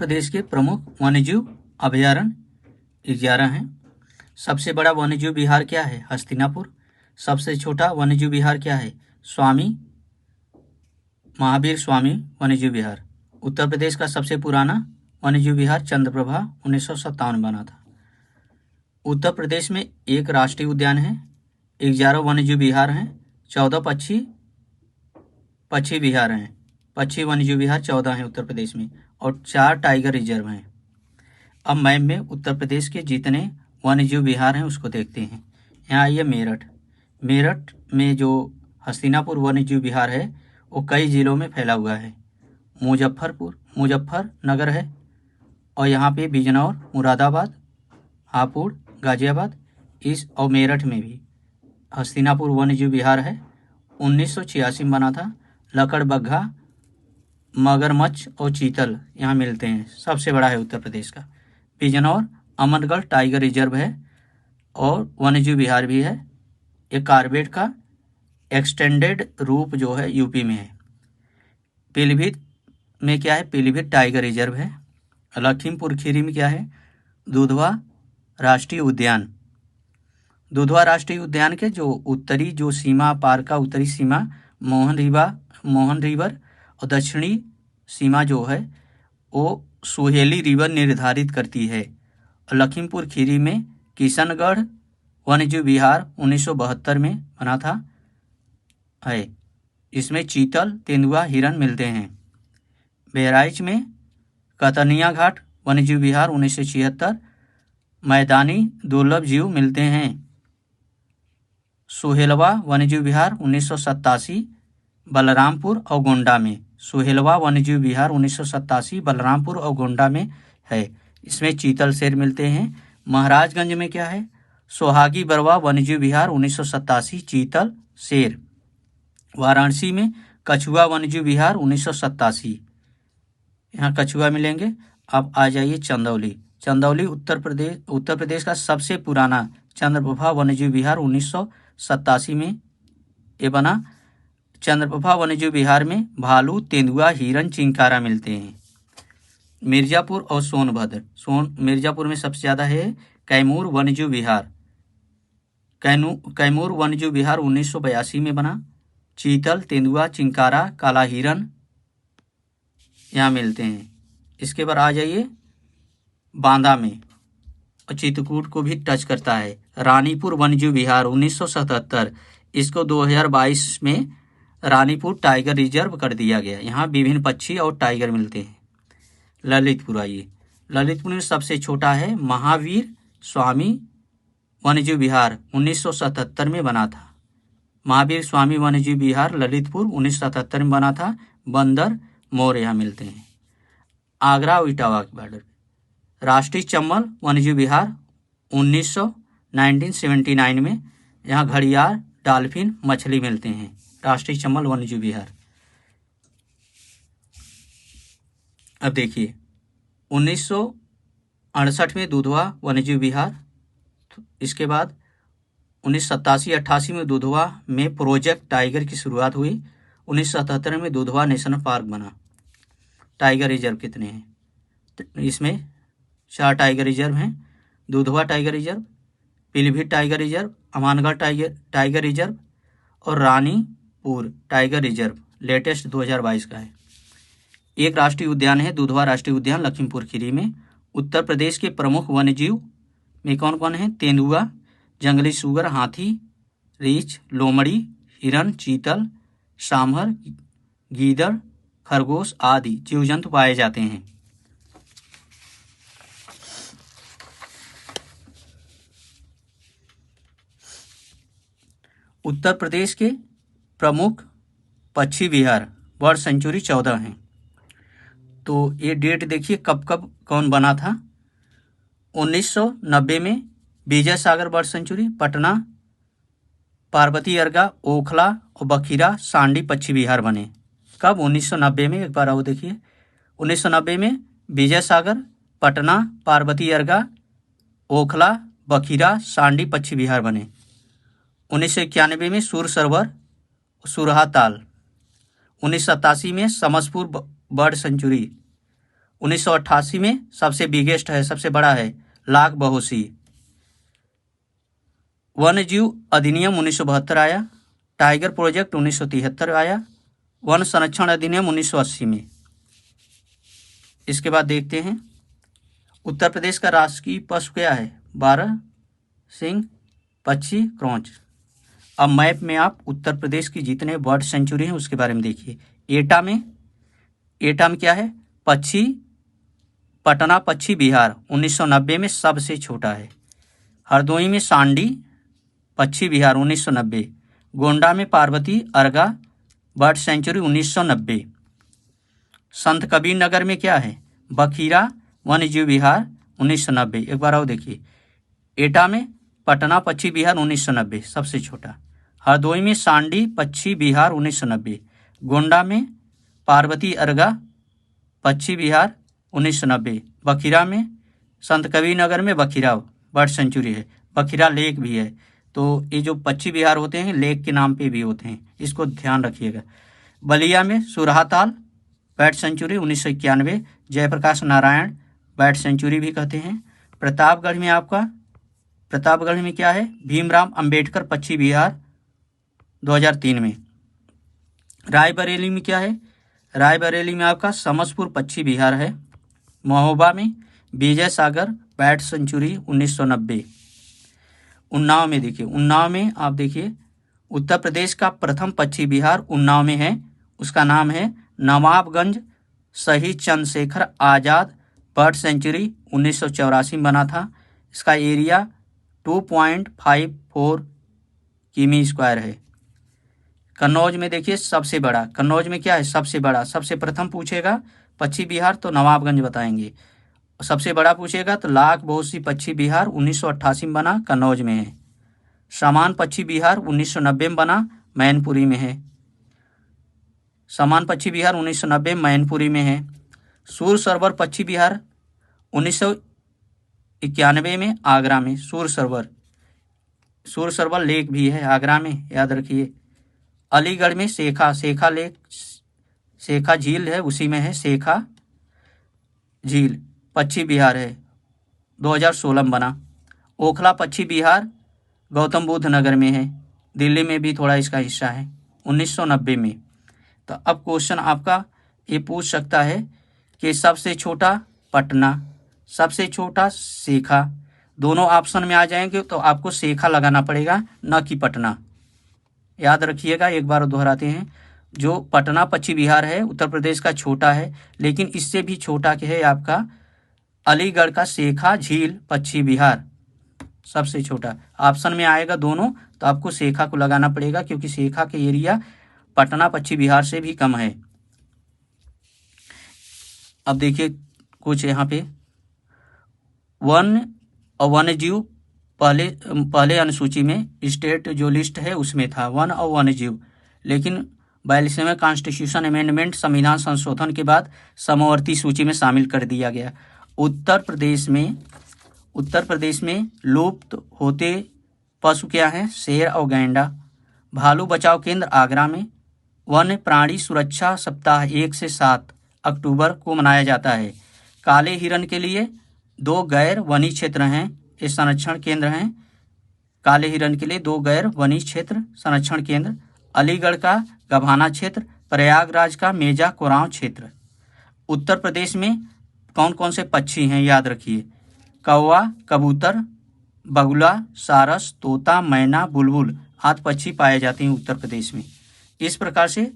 प्रदेश के प्रमुख वन्यजीव अभयारण्य 11 हैं। सबसे बड़ा वन्यजीव विहार क्या है? हस्तिनापुर। सबसे छोटा वन्यजीव विहार क्या है? महावीर स्वामी वन्यजीव विहार। उत्तर प्रदेश का सबसे पुराना वन्यजीव विहार चंद्रप्रभा 1957 बना था। उत्तर प्रदेश में एक राष्ट्रीय उद्यान है, 11 वन्यजीव विहार हैं, 14 पक्षी विहार हैं। पक्षी वन्यजीव विहार 14 हैं उत्तर प्रदेश में और 4 टाइगर रिजर्व हैं। अब मैप में उत्तर प्रदेश के जितने वन्यजीव विहार हैं उसको देखते हैं। यहाँ आइए मेरठ में जो हस्तिनापुर वन्यजीव विहार है वो कई जिलों में फैला हुआ है। मुजफ्फरनगर है और यहाँ पे बिजनौर, मुरादाबाद, हापुड़, गाजियाबाद और मेरठ में भी हस्तिनापुर वन्यजीव विहार है। 1986 में बना था। लकड़बग्घा, मगरमच्छ और चीतल यहाँ मिलते हैं। सबसे बड़ा है उत्तर प्रदेश का। बिजनौर अमरगढ़ टाइगर रिजर्व है और वन्यजीव विहार भी है। ये कार्बेट का एक्सटेंडेड रूप जो है यूपी में है। पीलीभीत में क्या है? पीलीभीत टाइगर रिजर्व है। लखीमपुर खीरी में क्या है? दुधवा राष्ट्रीय उद्यान। दुधवा राष्ट्रीय उद्यान के जो उत्तरी जो सीमा, पार का उत्तरी सीमा मोहन रिवर और दक्षिणी सीमा जो है वो सुहेली रिवर निर्धारित करती है। और लखीमपुर खीरी में किशनगढ़ वन्यजीव विहार 1972 में बना था है। इसमें चीतल, तेंदुआ, हिरन मिलते हैं। बहराइच में कतनिया घाट वन्यजीव विहार 1976 मैदानी दुर्लभ जीव मिलते हैं। सुहेलवा वन्यजीव विहार 1987 बलरामपुर और गोंडा में। सुहेलवा वन्यजीव विहार 1987 बलरामपुर और गोंडा में है। इसमें चीतल, शेर मिलते हैं। महाराजगंज में क्या है? सोहागी बरवा वन्यजीव विहार 1987 चीतल, शेर। वाराणसी में कछुआ वन्यजीव विहार 1987, यहाँ कछुआ मिलेंगे। अब आ जाइए चंदौली उत्तर प्रदेश का सबसे पुराना चंद्रप्रभा वन्यजीव विहार 1987 में ये बना। चंद्रप्रभा वन्यजीव विहार में भालू, तेंदुआ, हिरन, चिंकारा मिलते हैं। मिर्जापुर और सोनभद्र। मिर्जापुर में सबसे ज़्यादा है कैमूर वन्यजीव विहार। कैमूर वन्यजीव विहार 1982 में बना। चीतल, तेंदुआ, चिंकारा, काला हिरन यहाँ मिलते हैं। इसके बाद आ जाइए बांदा में, और चित्रकूट को भी टच करता है। रानीपुर वन्यजीव विहार 1977, इसको 2022 में रानीपुर टाइगर रिजर्व कर दिया गया। यहाँ विभिन्न पक्षी और टाइगर मिलते हैं। ललितपुर आइए, ललितपुर में सबसे छोटा है महावीर स्वामी वन्यजीव विहार 1977 में बना था। महावीर स्वामी वन्यजीव विहार ललितपुर 1977 में बना था। बंदर, मोर यहाँ मिलते हैं। आगरा और इटावा के बॉर्डर। राष्ट्रीय चंबल वन्यजीव विहार 1979 में, यहाँ घड़ियाल, डॉल्फिन, मछली मिलते हैं। राष्ट्रीय चंबल वन्यजीव विहार। अब देखिए 1968 में दुधवा वन्यजीव विहार। इसके बाद 1987-88 में दुधवा में प्रोजेक्ट टाइगर की शुरुआत हुई। 1977 में दुधवा नेशनल पार्क बना। टाइगर रिजर्व कितने हैं? तो इसमें 4 टाइगर रिजर्व हैं। Dudhwa tiger reserve, Pilibhit tiger reserve, Amangarh tiger reserve और रानीपुर टाइगर रिजर्व लेटेस्ट 2022 का है। एक राष्ट्रीय उद्यान है दुधवा राष्ट्रीय उद्यान लखीमपुर खीरी में। उत्तर प्रदेश के प्रमुख वन्यजीव में कौन कौन है? तेंदुआ, जंगली सुअर, हाथी, रीछ, लोमड़ी, हिरन, चीतल, सांभर, गीदड़, खरगोश आदि जीव जंतु पाए जाते हैं। उत्तर प्रदेश के प्रमुख पक्षी विहार बर्ड सेंचुरी 14 हैं। तो ये डेट देखिए कब कौन बना था। 1990 में विजय सागर बर्ड सेंचुरी, पटना, पार्वती अर्गा, ओखला और बखीरा सांडी पक्षी विहार बने। कब? 1990 में। एक बार आओ देखिए 1990 में विजय सागर, पटना, पार्वती अर्गा, ओखला, बखीरा, सांडी पक्षी विहार बने। 1991 में सूर सरोवर, सुरहा ताल। 1987 में समसपुर बर्ड सेंचुरी 1988 में सबसे बिगेस्ट है, सबसे बड़ा है लाख बहोसी। वन्य जीव अधिनियम 1972 आया, टाइगर प्रोजेक्ट 1973 आया, वन संरक्षण अधिनियम 1980 में। इसके बाद देखते हैं उत्तर प्रदेश का राष्ट्रीय पशु क्या है? 12 सिंह पक्षी क्रॉच। अब मैप में आप उत्तर प्रदेश की जितने बर्ड सेंचुरी हैं उसके बारे में देखिए। एटा में क्या है? पक्षी, पटना पक्षी बिहार 1990 में सबसे छोटा है। हरदोई में सांडी पक्षी बिहार 1990। गोंडा में पार्वती अर्गा बर्ड सेंचुरी 1990। संत कबीर नगर में क्या है? बखीरा वन्यजीव विहार 1990। एक बार और देखिए, एटा में पटना पक्षी बिहार 1990 सबसे छोटा। हरदोई में सांडी पक्षी बिहार 1990। गोंडा में पार्वती अर्गा पक्षी बिहार 1990। बखीरा में संत कबीर नगर में बखीरा बर्ड सेंचुरी है। बखीरा लेक भी है। तो ये जो पक्षी बिहार होते हैं लेक के नाम पे भी होते हैं, इसको ध्यान रखिएगा। बलिया में Surhatal bird sanctuary 1991। Jayaprakash Narayan bird sanctuary भी कहते हैं। प्रतापगढ़ में क्या है? भीमराव अंबेडकर पक्षी विहार 2003 में। रायबरेली में क्या है? रायबरेली में आपका समसपुर पक्षी विहार है। महोबा में विजय सागर बर्ड सेंचुरी 1990। उन्नाव में देखिए, उन्नाव में आप देखिए उत्तर प्रदेश का प्रथम पक्षी विहार उन्नाव में है। उसका नाम है नवाबगंज शहीद चंद्रशेखर आज़ाद बर्ड सेंचुरी 1984 में बना था। इसका एरिया 2.54 किमी स्क्वायर है। कन्नौज में देखिए सबसे बड़ा, कन्नौज में क्या है? सबसे बड़ा, सबसे प्रथम पूछेगा पक्षी विहार तो नवाबगंज बताएंगे। सबसे बड़ा पूछेगा तो लाख बहोसी पक्षी विहार 1988 में बना, कन्नौज में है। समान पक्षी विहार 1990 में बना, मैनपुरी में है। समान पक्षी विहार 1990 मैनपुरी में है। सूर सरोवर पक्षी विहार 1991 में आगरा में। सूर सरोवर लेक भी है आगरा में, याद रखिए। अलीगढ़ में शेखा लेक, शेखा झील है, उसी में है शेखा झील पक्षी विहार है, 2016 में बना। ओखला पक्षी विहार गौतम बुद्ध नगर में है, दिल्ली में भी थोड़ा इसका हिस्सा है, 1990 में। तो अब क्वेश्चन आपका ये पूछ सकता है कि सबसे छोटा पटना, सबसे छोटा शेखा, दोनों ऑप्शन में आ जाएंगे तो आपको शेखा लगाना पड़ेगा, न कि पटना। याद रखिएगा, एक बार दोहराते हैं। जो पटना पक्षी विहार है उत्तर प्रदेश का छोटा है, लेकिन इससे भी छोटा क्या है आपका अलीगढ़ का शेखा झील पक्षी विहार सबसे छोटा। ऑप्शन में आएगा दोनों तो आपको शेखा को लगाना पड़ेगा, क्योंकि शेखा के एरिया पटना पक्षी विहार से भी कम है। अब देखिए कुछ यहाँ पे वन और वन्य जीव पहले अनुसूची में स्टेट जो लिस्ट है उसमें था वन और वन्य जीव, लेकिन 42वें कॉन्स्टिट्यूशन अमेंडमेंट संविधान संशोधन के बाद समवर्ती सूची में शामिल कर दिया गया। उत्तर प्रदेश में लुप्त होते पशु क्या हैं? शेर और गैंडा। भालू बचाव केंद्र आगरा में। वन्य प्राणी सुरक्षा सप्ताह 1 से 7 अक्टूबर को मनाया जाता है। काले हिरन के लिए 2 गैर वनी क्षेत्र हैं, ये संरक्षण केंद्र हैं। काले हिरन के लिए 2 गैर वनी क्षेत्र संरक्षण केंद्र। अलीगढ़ का गभाना क्षेत्र, प्रयागराज का मेजा कोरांव क्षेत्र। उत्तर प्रदेश में कौन कौन से पक्षी हैं याद रखिए? कौवा, कबूतर, बगुला, सारस, तोता, मैना, बुलबुल आदि पक्षी पाए जाते हैं उत्तर प्रदेश में। इस प्रकार से